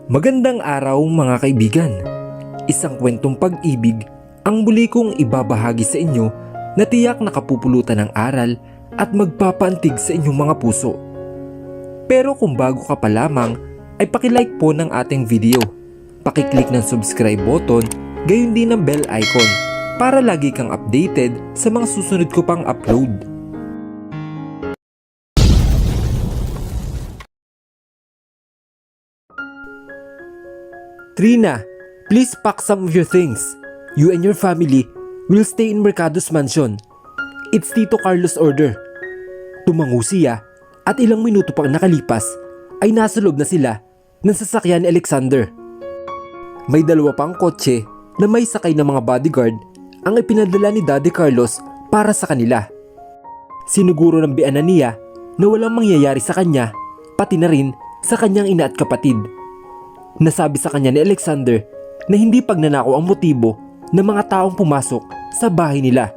Magandang araw mga kaibigan. Isang kwentong pag-ibig ang muli kong ibabahagi sa inyo na tiyak nakapupulutan ng aral at magpapaantig sa inyong mga puso. Pero kung bago ka pa lamang ay pakilike po ng ating video. Pakiclick ng subscribe button, gayon din ng bell icon para lagi kang updated sa mga susunod ko pang upload. Trina, please pack some of your things. You and your family will stay in Mercado's mansion. It's Tito Carlos' order. Tumango siya at ilang minuto pang nakalipas ay nasa loob na sila ng sasakyan ni Alexander. May dalawa pang kotse na may sakay ng mga bodyguard ang ipinadala ni Daddy Carlos para sa kanila. Sinuguro ng bianan niya na walang mangyayari sa kanya, pati na rin sa kanyang ina at kapatid. Nasabi sa kanya ni Alexander na hindi pagnanakaw ang motibo ng mga taong pumasok sa bahay nila.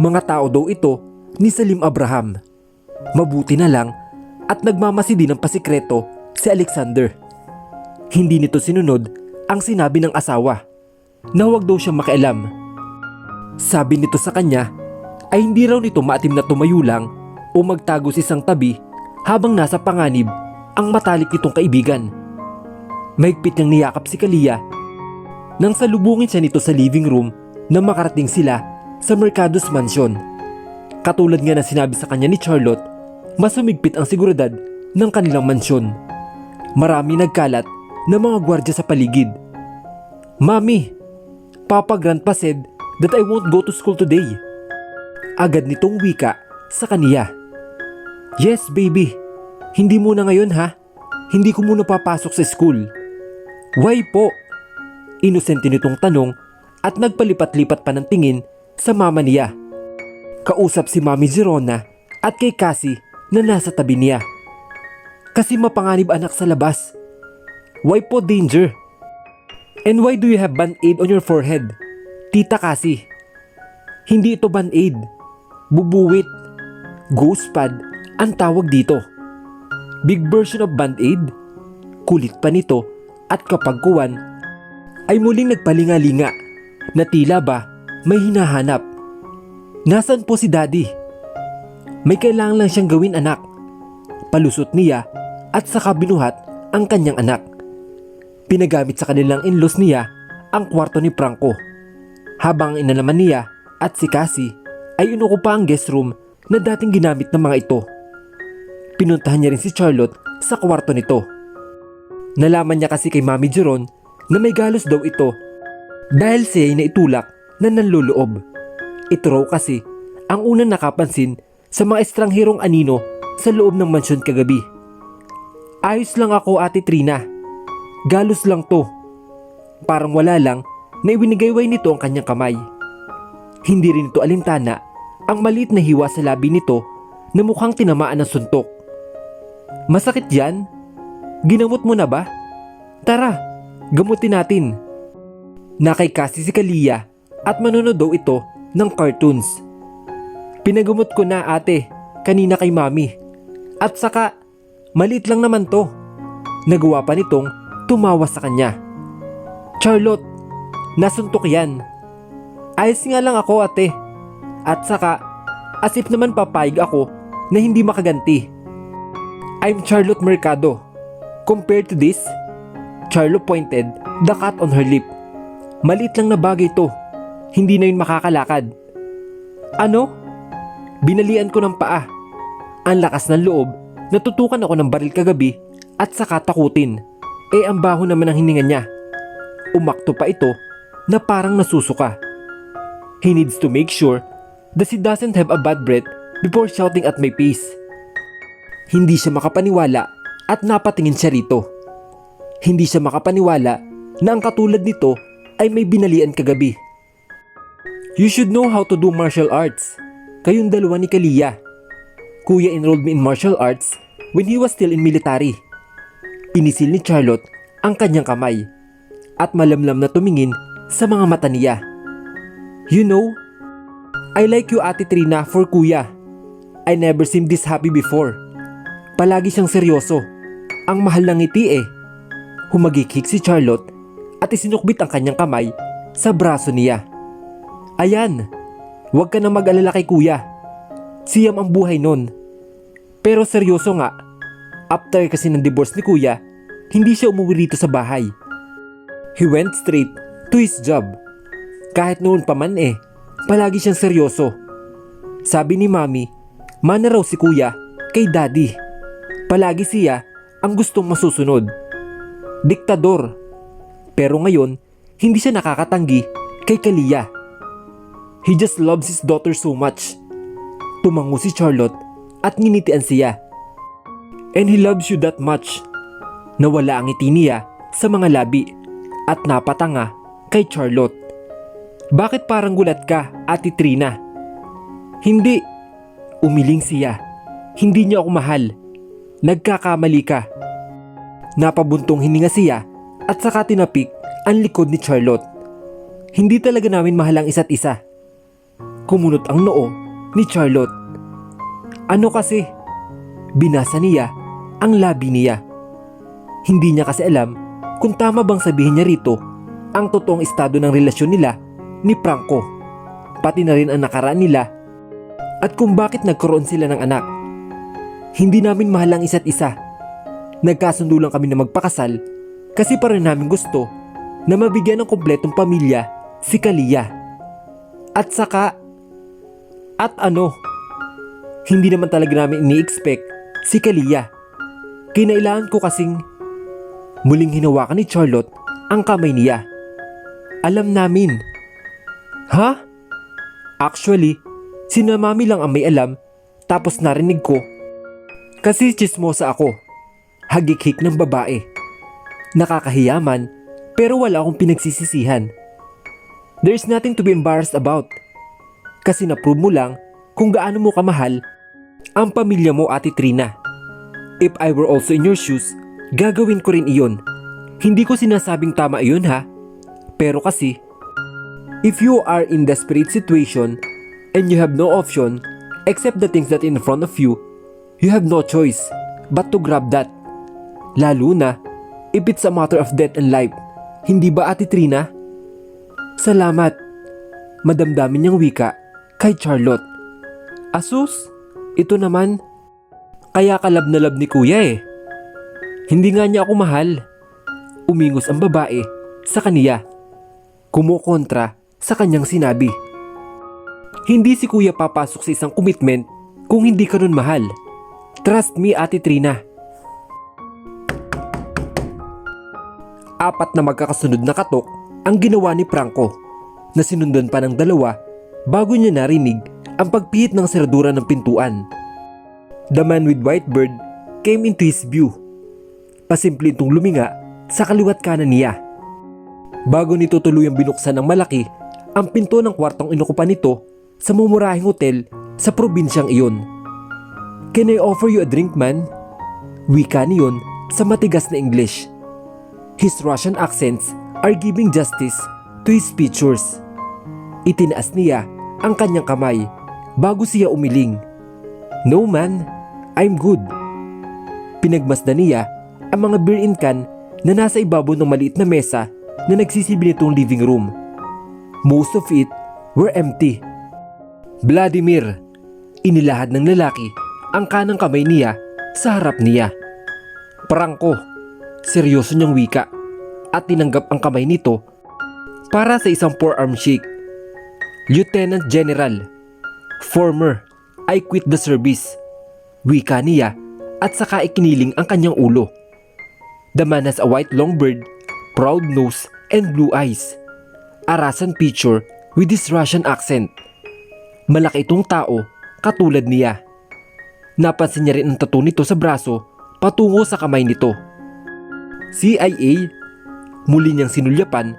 Mga tao daw ito ni Salim Abraham. Mabuti na lang at nagmamasid din ng pasikreto si Alexander. Hindi nito sinunod ang sinabi ng asawa na huwag daw siyang makialam. Sabi nito sa kanya ay hindi raw nito maatim na tumayo lang o magtago sa isang tabi habang nasa panganib ang matalik nitong kaibigan. Mahigpit niyang niyakap si Kalia nang salubungin siya nito sa living room na makarating sila sa Mercado's mansion. Katulad nga na sinabi sa kanya ni Charlotte, mas humigpit ang seguridad ng kanilang mansyon. Marami nagkalat na mga gwardya sa paligid. "Mami, Papa Grandpa said that I won't go to school today." Agad nitong wika sa kaniya. "Yes baby, hindi muna ngayon ha. Hindi ko muna papasok sa school." "Why po?" Inosente nitong tanong at nagpalipat-lipat pa ng tingin sa mama niya. Kausap si Mami Zirona at kay Cassie na nasa tabi niya. "Kasi mapanganib anak sa labas." "Why po danger? And why do you have band-aid on your forehead, Tita Cassie?" "Hindi ito band-aid. Bubuwit. Ghost pad ang tawag dito. Big version of band-aid." Kulit pa nito at kapag kuwan ay muling nagpalingalinga na tila ba may hinahanap. "Nasaan po si Daddy?" "May kailangan lang siyang gawin anak." Palusot niya at saka binuhat ang kanyang anak. Pinagamit sa kanilang in-laws niya ang kwarto ni Franco, habang ang ina naman niya at si Cassie ay inukupa ang guest room na dating ginamit ng mga ito. Pinuntahan niya rin si Charlotte sa kwarto nito. Nalaman niya kasi kay Mami Jeron na may galos daw ito dahil siya ay naitulak na nanloloob. Ito raw kasi ang unang nakapansin sa mga estrangherong anino sa loob ng mansyon kagabi. "Ayos lang ako, Ate Trina. Galos lang to." Parang wala lang na ibinigayway nito ang kanyang kamay. Hindi rin ito alintana ang maliit na hiwa sa labi nito na mukhang tinamaan ng suntok. "Masakit yan? Ginamot mo na ba? Tara, gamutin natin." Nakay kasi si Kalia at manonood daw ito ng cartoons. "Pinagamot ko na ate, kanina kay mami. At saka, maliit lang naman to." Nagawa pa nitong tumawa sa kanya. "Charlotte, nasuntok yan." "Ayos nga lang ako ate. At saka, as if naman papayag ako na hindi makaganti. I'm Charlotte Mercado. Compared to this," Charlotte pointed the cut on her lip. "Maliit lang na bagay to. Hindi na yun makakalakad." "Ano?" "Binalian ko ng paa. Ang lakas ng loob, natutukan ako ng baril kagabi at saka takutin. Ang baho naman ang hininga niya." Umakto pa ito na parang nasusuka. He needs to make sure that he doesn't have a bad breath before shouting at my face. Hindi siya makapaniwala at napatingin siya rito. Hindi siya makapaniwala na ang katulad nito ay may binalian kagabi. "You should know how to do martial arts. Kayong dalawa ni Kalia. Kuya enrolled me in martial arts when he was still in military." Pinisil ni Charlotte ang kanyang kamay at malamlam na tumingin sa mga mata niya. "You know, I like you Ate Trina for kuya. I never seemed this happy before. Palagi siyang seryoso. Ang mahal ng ngiti eh. Humagikik si Charlotte at isinukbit ang kanyang kamay sa braso niya. Ayan, huwag ka na mag-alala kay kuya. Siyam ang buhay nun. Pero seryoso nga, after kasi ng divorce ni kuya, hindi siya umuwi rito sa bahay. He went straight to his job. Kahit noon pa man palagi siyang seryoso. Sabi ni mami, mana raw si kuya kay daddy. Palagi siya ang gustong masusunod. Diktador. Pero ngayon, hindi siya nakakatanggi kay Kalia. He just loves his daughter so much. Tumango si Charlotte at nginitian siya. And he loves you that much. Nawala ang ngiti niya sa mga labi at napatanga kay Charlotte. Bakit parang gulat ka, Ate Trina? Hindi. Umiling siya. Hindi niya ako mahal. Nagkakamali ka. Napabuntong hininga siya at saka tinapik ang likod ni Charlotte. Hindi talaga namin mahal ang isa't isa. Kumunot ang noo ni Charlotte. Ano kasi? Binasa niya ang labi niya. Hindi niya kasi alam kung tama bang sabihin niya rito ang totoong estado ng relasyon nila ni Franco, pati na rin ang nakaraan nila at kung bakit nagkaroon sila ng anak. Hindi namin mahal ang isa't isa. Nagkasundo lang kami na magpakasal kasi pa rin namin gusto na mabigyan ng kumpletong pamilya si Kalia. At saka, hindi naman talaga namin ini-expect si Kalia. Kinailangan ko kasing muling hinawakan ni Charlotte ang kamay niya. Alam namin. Ha? Actually, sina mami lang ang may alam tapos narinig ko. Kasi chismosa ako. Hagik-hik ng babae. Nakakahiyaman pero wala akong pinagsisisihan. There's nothing to be embarrassed about. Kasi na-prove mo lang kung gaano mo kamahal ang pamilya mo, Ate Trina. If I were also in your shoes, gagawin ko rin iyon. Hindi ko sinasabing tama iyon ha. Pero kasi, if you are in desperate situation and you have no option except the things that in front of you, you have no choice but to grab that. Lalo na if it's a matter of death and life. Hindi ba, Ate Trina? Salamat. Madamdamin niyang wika kay Charlotte. Asus, ito naman. Kaya kalab na lab ni kuya Hindi nga niya ako mahal. Umingos ang babae sa kaniya. Kumukontra sa kanyang sinabi. Hindi si kuya papasok sa isang commitment kung hindi ka nun mahal. Trust me, Ate Trina. Apat na magkakasunod na katok ang ginawa ni Franco na sinundan pa ng dalawa bago niya narinig ang pagpihit ng seradura ng pintuan. The man with white bird came into his view. Pasimple itong luminga sa kaliwat kanan niya. Bago nito tuluyang binuksan ng malaki ang pinto ng kwartong inukupan nito sa mumurahing hotel sa probinsyang iyon. Can I offer you a drink, man? Wika niyon sa matigas na English. His Russian accents are giving justice to his features. Itinaas niya ang kanyang kamay bago siya umiling. No man, I'm good. Pinagmasdan niya ang mga beer in can na nasa ibabaw ng maliit na mesa na nagsisibi nitong living room. Most of it were empty. Vladimir, inilahad ng lalaki ang kanang kamay niya sa harap niya. Franco, seryoso niyang wika at tinanggap ang kamay nito para sa isang forearm shake. Lieutenant General, former, I quit the service. Wika niya at saka ikiniling ang kanyang ulo. The man has a white long beard, proud nose, and blue eyes. A Russian picture with his Russian accent. Malaki itong tao katulad niya. Napansin niya rin ang tattoo nito sa braso patungo sa kamay nito. CIA, muli niyang sinulyapan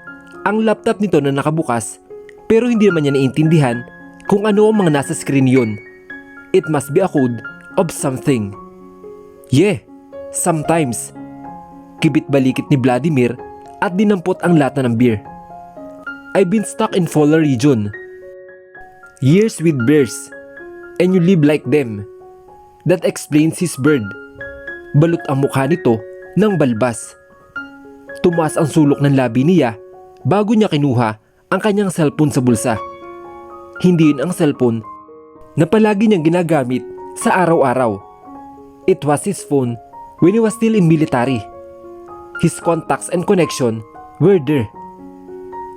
ang laptop nito na nakabukas pero hindi naman niya naiintindihan kung ano ang mga nasa screen yun. It must be a code of something. Yeah, sometimes. Kibit-balikit ni Vladimir at dinampot ang lata ng beer. I've been stuck in Fola region. Years with bears. And you live like them. That explains his bird. Balot ang mukha nito ng balbas. Tumaas ang sulok ng labi niya bago niya kinuha ang kanyang cellphone sa bulsa. Hindi yun ang cellphone na palagi niyang ginagamit sa araw-araw. It was his phone when he was still in military. His contacts and connection were there.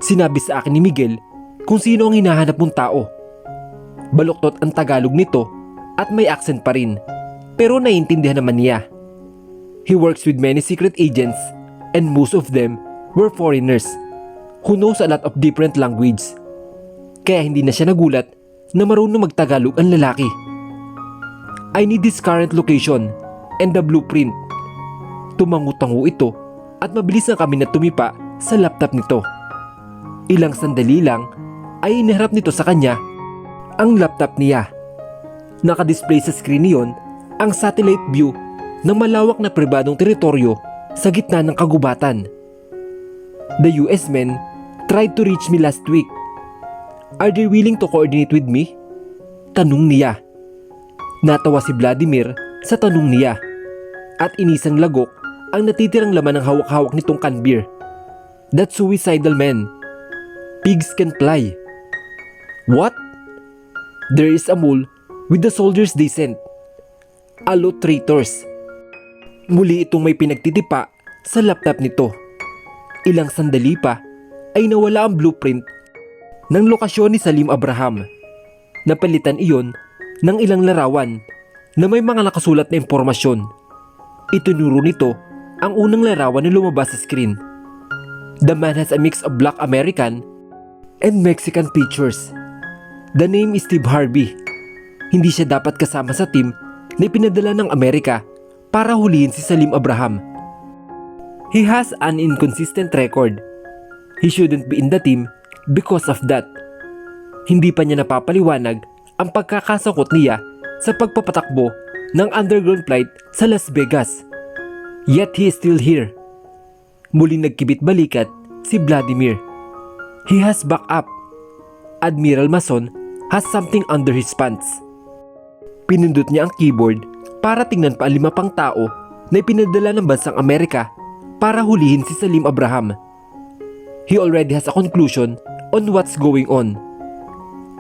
Sinabi sa akin ni Miguel kung sino ang hinahanap mong tao. Baluktot ang Tagalog nito at may accent pa rin, pero naiintindihan naman niya. He works with many secret agents and most of them were foreigners who knows a lot of different language. Kaya hindi na siya nagulat na marunong magtagalog ang lalaki. I need this current location and the blueprint. Tumangu-tango ito at mabilis na kami na tumipa sa laptop nito. Ilang sandali lang ay iniharap nito sa kanya ang laptop niya. Nakadisplay sa screen niyon ang satellite view ng malawak na pribadong teritoryo sa gitna ng kagubatan. The US men tried to reach me last week. Are they willing to coordinate with me? Tanong niya. Natawa si Vladimir sa tanong niya at inisang lagok ang natitirang laman ng hawak-hawak nitong can beer. That's suicidal, men. Pigs can fly. What? There is a mole with the soldiers they sent. Alo traitors. Muli itong may pinagtitipa sa laptop nito. Ilang sandali pa ay nawala ang blueprint ng lokasyon ni Salim Abraham. Napalitan iyon ng ilang larawan na may mga nakasulat na impormasyon. Itinuro nito ang unang larawan na lumabas sa screen. The man has a mix of Black American and Mexican features. The name is Steve Harvey. Hindi siya dapat kasama sa team na ipinadala ng Amerika para hulihin si Salim Abraham. He has an inconsistent record. He shouldn't be in the team because of that. Hindi pa niya napapaliwanag ang pagkakasangkot niya sa pagpapatakbo ng underground flight sa Las Vegas. Yet he is still here. Muling nagkibit-balikat si Vladimir. He has backup. Admiral Mason has something under his pants. Pinindot niya ang keyboard para tingnan pa ang 5 pang tao na ipinadala ng bansang Amerika para hulihin si Salim Abraham. He already has a conclusion on what's going on.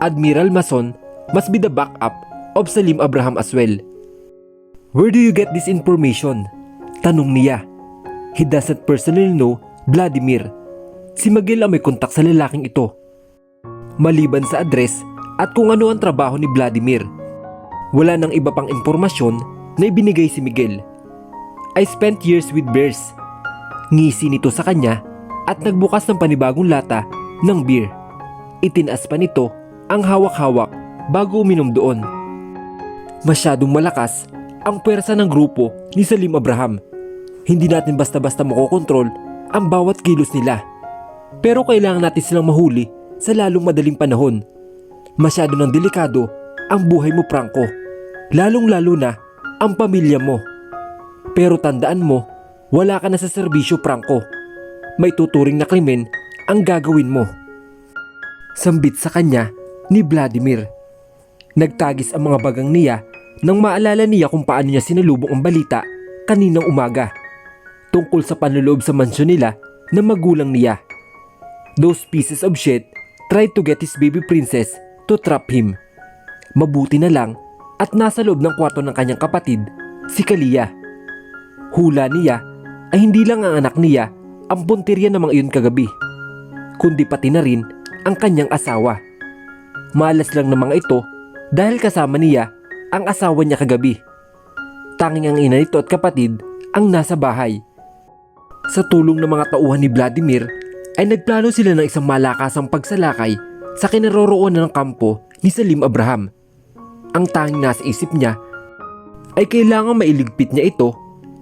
Admiral Mason must be the backup of Salim Abraham as well. Where do you get this information? Tanong niya. He doesn't personally know Vladimir. Si Miguel ang may kontak sa lalaking ito. Maliban sa address at kung ano ang trabaho ni Vladimir, wala nang iba pang impormasyon na ibinigay si Miguel. I spent years with bears. Ngisi nito sa kanya at nagbukas ng panibagong lata ng beer. Itinaas pa nito ang hawak-hawak bago uminom doon. Masyadong malakas ang pwersa ng grupo ni Salim Abraham. Hindi natin basta-basta makokontrol ang bawat kilos nila. Pero kailangan natin silang mahuli sa lalong madaling panahon. Masyado nang delikado ang buhay mo, Franco. Lalong-lalo na ang pamilya mo. Pero tandaan mo, wala ka na sa serbisyo, Franco. May tuturing na krimen ang gagawin mo. Sambit sa kanya ni Vladimir. Nagtagis ang mga bagang niya nang maalala niya kung paano niya sinalubong ang balita kaninang umaga tungkol sa panloloob sa mansyon nila na magulang niya. Those pieces of shit tried to get his baby princess to trap him. Mabuti na lang at nasa loob ng kwarto ng kanyang kapatid, si Kalia. Hula niya ay hindi lang ang anak niya ang puntirya ng mga iyon kagabi, kundi pati na rin ang kanyang asawa. Malas lang ng mga ito dahil kasama niya ang asawa niya kagabi. Tanging ang ina nito at kapatid ang nasa bahay. Sa tulong ng mga tauhan ni Vladimir ay nagplano sila ng isang malakasang pagsalakay sa kinaroroonan ng kampo ni Salim Abraham. Ang tanging nasa isip niya ay kailangan mailigpit niya ito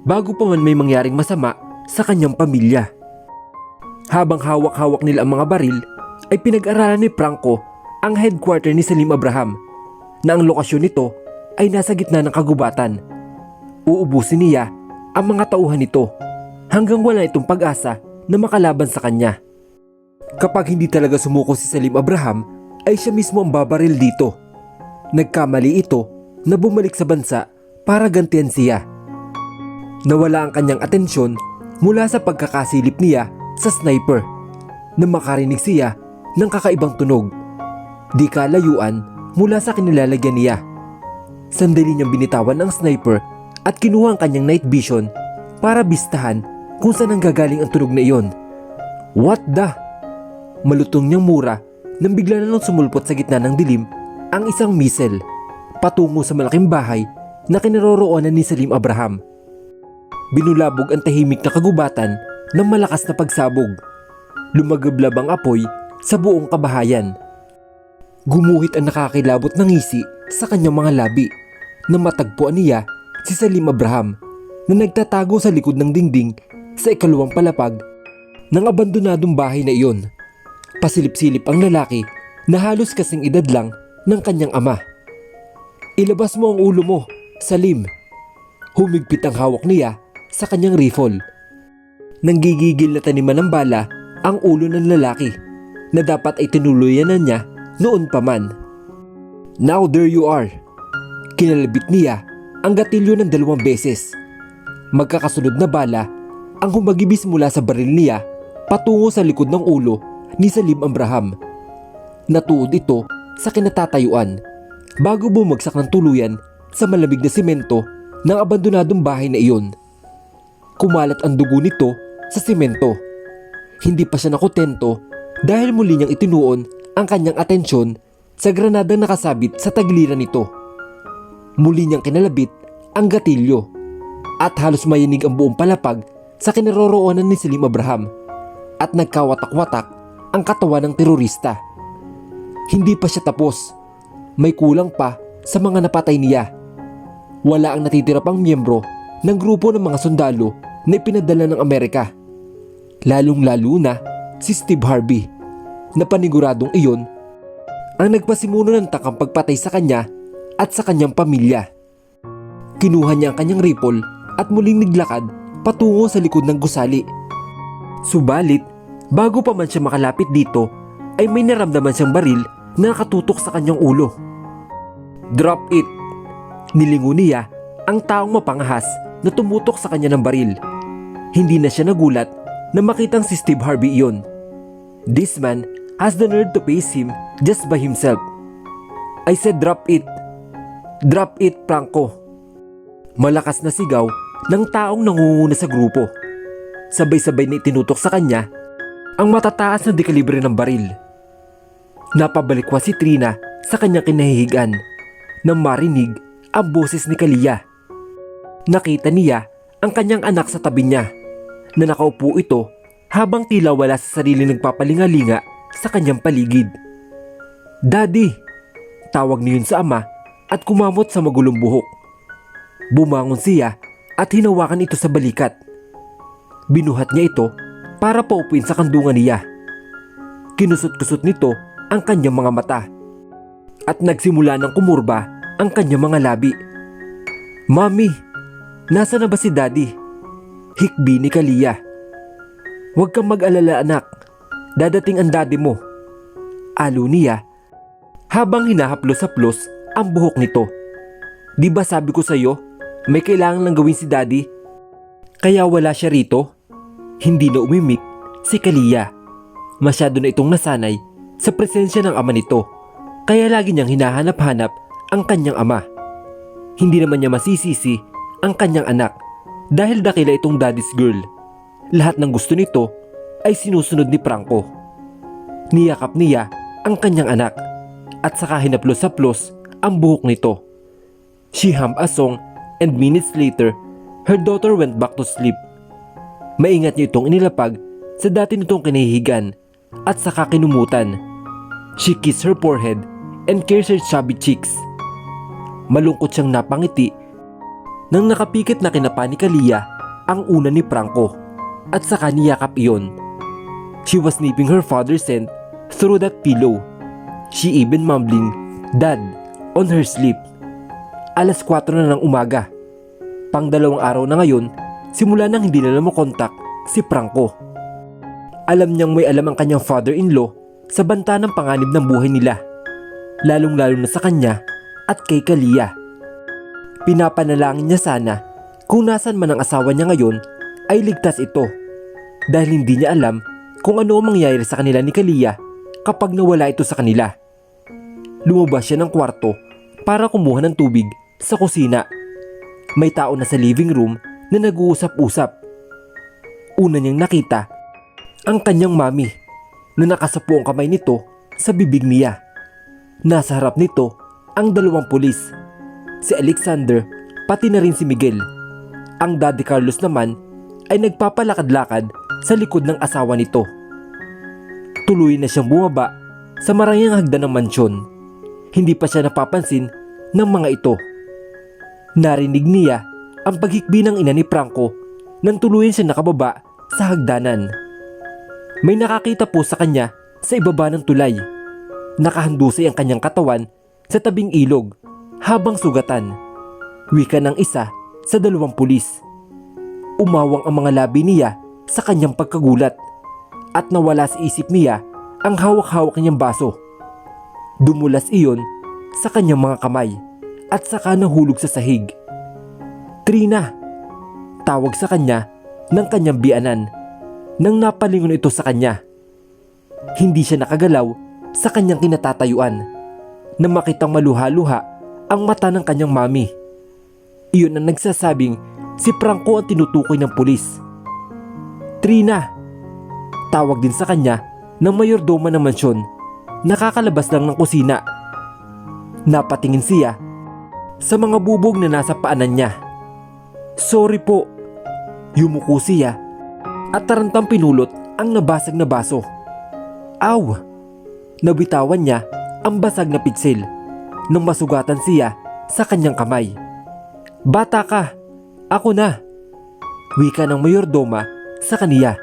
bago pa man may mangyaring masama sa kanyang pamilya. Habang hawak-hawak nila ang mga baril ay pinag-aralan ni Franco ang headquarter ni Salim Abraham na ang lokasyon nito ay nasa gitna ng kagubatan. Uubusin niya ang mga tauhan nito hanggang wala itong pag-asa na makalaban sa kanya. Kapag hindi talaga sumuko si Salim Abraham ay siya mismo ang babaril dito. Nagkamali ito na bumalik sa bansa para gantihan siya. Nawala ang kanyang atensyon mula sa pagkakasilip niya sa sniper na makarinig siya ng kakaibang tunog. Di kalayuan mula sa kinilalagyan niya. Sandali niyang binitawan ang sniper at kinuha ang kanyang night vision para bistahan kung saan nanggagaling ang tunog na iyon. What the? Malutong niyang mura nang bigla na lang sumulpot sa gitna ng dilim ang isang missile patungo sa malaking bahay na kinaroroonan ni Salim Abraham. Binulabog ang tahimik na kagubatan ng malakas na pagsabog. Lumagablab ang apoy sa buong kabahayan. Gumuhit ang nakakilabot ng ngisi sa kanyang mga labi na matagpuan niya si Salim Abraham na nagtatago sa likod ng dingding sa ikalawang palapag ng abandonadong bahay na iyon. Pasilip-silip ang lalaki na halos kasing edad lang ng kanyang ama. Ilabas mo ang ulo mo, Salim. Humigpit ang hawak niya sa kanyang rifle. Nanggigigil na taniman ng bala ang ulo ng lalaki na dapat ay tinuluyan na niya noon pa man. Now there you are. Kinalabit niya ang gatilyo ng 2 beses. Magkakasunod na bala ang humagibis mula sa baril niya patungo sa likod ng ulo ni Salim Abraham. Natuod ito sa kinatatayuan bago bumagsak ng tuluyan sa malamig na simento ng abandonadong bahay na iyon. Kumalat ang dugo nito sa simento. Hindi pa siya nakotento dahil muli niyang itinuon ang kanyang atensyon sa granadang nakasabit sa tagiliran nito. Muli niyang kinalabit ang gatilyo at halos mayinig ang buong palapag sa kinaroroonan ni Salim Abraham at nagkawatak-watak ang katawan ng terorista. Hindi pa siya tapos. May kulang pa sa mga napatay niya. Wala ang natitira pang miyembro ng grupo ng mga sundalo na ipinadala ng Amerika. Lalong-lalo na si Steve Harvey na paniguradong iyon ang nagpasimuno ng takang pagpatay sa kanya at sa kanyang pamilya. Kinuha niya ang kanyang rifle at muling naglakad patungo sa likod ng gusali. Subalit, bago pa man siya makalapit dito, ay may naramdaman siyang baril na nakatutok sa kanyang ulo. Drop it! Nilingon niya ang taong mapangahas na tumutok sa kanya ng baril. Hindi na siya nagulat na makitang si Steve Harvey iyon. This man has the nerve to face him just by himself. I said drop it! Drop it, Franco! Malakas na sigaw ng taong nangunguna sa grupo. Sabay-sabay na itinutok sa kanya ang matataas na dekalibre ng baril. Napabalikwa si Trina sa kanyang kinahihigan nang marinig ang boses ni Kalia. Nakita niya ang kanyang anak sa tabi niya na nakaupo ito habang tila wala sa sarili nagpapalingalinga sa kanyang paligid. Daddy! Tawag niyon sa ama at kumamot sa magulong buhok. Bumangon siya at hinawakan ito sa balikat. Binuhat niya ito para paupuin sa kandungan niya. Kinusot-kusot nito ang kanyang mga mata at nagsimula ng kumurba ang kanyang mga labi. Mami, nasa na ba si Daddy? Hikbi ni Kalia. Huwag kang mag-alala anak, dadating ang daddy mo. Alo niya habang hinahaplos-haplos ang buhok nito. Di ba sabi ko sa'yo, may kailangan lang gawin si Daddy? Kaya wala siya rito? Hindi na umimik si Kalia. Masyado na itong nasanay sa presensya ng ama nito, kaya lagi niyang hinahanap-hanap ang kanyang ama. Hindi naman niya masisisi ang kanyang anak dahil dakila itong daddy's girl. Lahat ng gusto nito ay sinusunod ni Franco. Niyakap niya ang kanyang anak at saka hinaplos-haplos ang buhok nito. She hummed a song and minutes later, her daughter went back to sleep. Maingat niya itong inilapag sa dati nitong kinahihigan at saka kinumutan. She kissed her forehead and kissed her chubby cheeks. Malungkot siyang napangiti nang nakapikit na kinapa ni Kalia ang una ni Franco at saka niyakap iyon. She was sniffing her father's scent through that pillow. She even mumbling, "Dad," on her sleep. 4:00 na ng umaga. Pang 2 araw na ngayon, simula nang hindi na makontak si Franco. Alam niyang may alam ang kanyang father-in-law sa banta ng panganib ng buhay nila, lalong-lalo na sa kanya at kay Kalia. Pinapanalangin niya sana kung nasan man ang asawa niya ngayon ay ligtas ito dahil hindi niya alam kung ano ang mangyayari sa kanila ni Kalia kapag nawala ito sa kanila. Lumabas siya ng kwarto para kumuha ng tubig sa kusina. May tao na sa living room na nag-uusap-usap. Una niyang nakita ang kanyang mami na nakasapo ang kamay nito sa bibig niya. Nasa harap nito ang dalawang pulis, si Alexander pati na rin si Miguel. Ang Daddy Carlos naman ay nagpapalakad-lakad sa likod ng asawa nito. Tuloy na siyang bumaba sa marangyang hagdan ng mansyon. Hindi pa siya napapansin ng mga ito. Narinig niya ang paghikbi ng ina ni Franco nang tuluyan siya nakababa sa hagdanan. May nakakita po sa kanya sa ibaba ng tulay. Nakahandusay ang kanyang katawan sa tabing ilog habang sugatan. Wika ng isa sa dalawang pulis. Umawang ang mga labi niya sa kanyang pagkagulat at nawala sa isip niya ang hawak-hawak niyang baso. Dumulas iyon sa kanyang mga kamay at saka nahulog sa sahig. Trina! Tawag sa kanya ng kanyang biyanan nang napalingon ito sa kanya. Hindi siya nakagalaw sa kanyang kinatatayuan na makitang maluha-luha ang mata ng kanyang mami. Iyon ang nagsasabing si Franco ang tinutukoy ng pulis. Trina! Tawag din sa kanya ng mayordoma ng mansyon. Nakakalabas lang ng kusina. Napatingin siya sa mga bubog na nasa paanan niya. Sorry po. Yumuko siya at tarantang pinulot ang nabasag na baso. Aw! Nabitawan niya ang basag na pitsil nang masugatan siya sa kanyang kamay. Bata ka! Ako na! Wika ng mayordoma sa kaniya.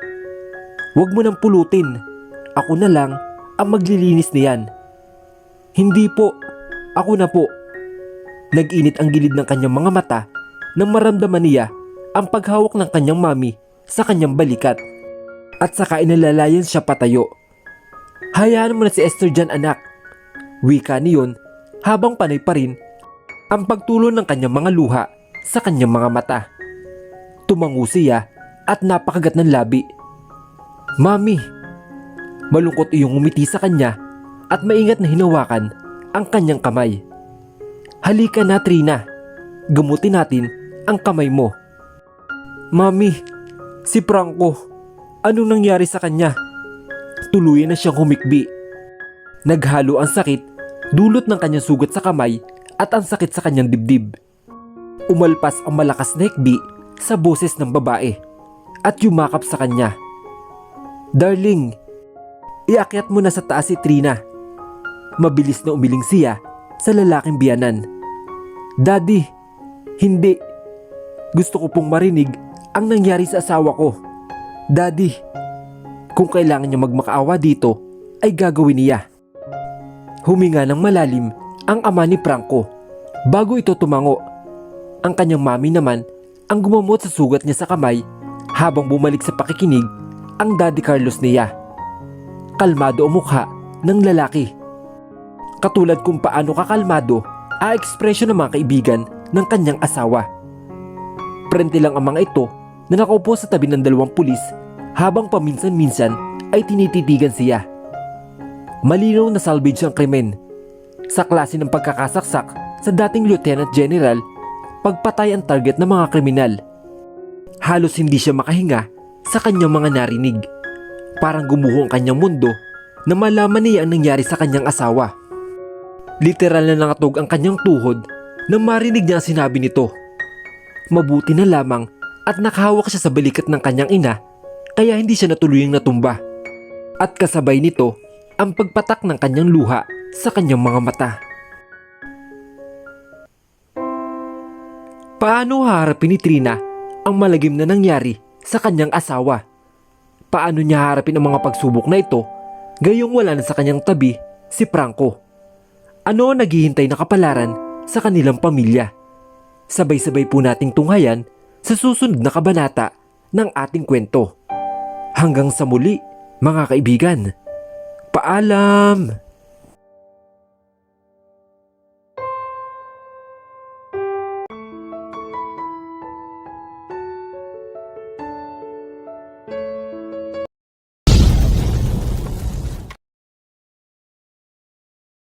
Huwag mo nang pulutin. Ako na lang ang maglilinis niyan. Hindi po. Ako na po. Nag-init ang gilid ng kanyang mga mata nang maramdaman niya ang paghawak ng kanyang mami sa kanyang balikat. At saka inalalayan siya patayo. Hayaan mo na si Esther dyan, anak. Wika niyon habang panay pa rin ang pagtulo ng kanyang mga luha sa kanyang mga mata. Tumango siya at napakagat ng labi. Mami! Malungkot iyong umiti sa kanya at maingat na hinawakan ang kanyang kamay. Halika na, Trina. Gamutin natin ang kamay mo. Mami, si Franco, anong nangyari sa kanya? Tuluyan na siyang humikbi. Naghalo ang sakit, dulot ng kanyang sugat sa kamay at ang sakit sa kanyang dibdib. Umalpas ang malakas na hikbi sa boses ng babae at yumakap sa kanya. Darling, iakyat mo na sa taas si Trina. Mabilis na umiling siya sa lalaking biyanan. Daddy, hindi. Gusto ko pong marinig ang nangyari sa asawa ko. Daddy, kung kailangan niya magmakaawa dito, ay gagawin niya. Huminga ng malalim ang ama ni Franco bago ito tumango. Ang kanyang mami naman ang gumamot sa sugat niya sa kamay habang bumalik sa pakikinig ang Daddy Carlos niya. Kalmado ang mukha ng lalaki. Katulad kung paano kakalmado ang ekspresyon ng mga kaibigan ng kanyang asawa. Prente lang ang mga ito na nakaupo sa tabi ng dalawang pulis habang paminsan-minsan ay tinititigan siya. Malinaw na salvage ang krimen. Sa klase ng pagkakasaksak sa dating Lieutenant General, pagpatay ang target ng mga kriminal. Halos hindi siya makahinga sa kanyang mga narinig. Parang gumuho ang kanyang mundo na malaman niya ang nangyari sa kanyang asawa. Literal na nangatog ang kanyang tuhod nang marinig niya ang sinabi nito. Mabuti na lamang at nakahawak siya sa balikat ng kanyang ina kaya hindi siya natuluyang natumba. At kasabay nito ang pagpatak ng kanyang luha sa kanyang mga mata. Paano haharapin ni Trina ang malagim na nangyari sa kanyang asawa? Paano niya haharapin ang mga pagsubok na ito gayong wala na sa kanyang tabi si Franco? Ano ang naghihintay na kapalaran sa kanilang pamilya? Sabay-sabay po nating tunghayan sa susunod na kabanata ng ating kwento. Hanggang sa muli, mga kaibigan. Paalam!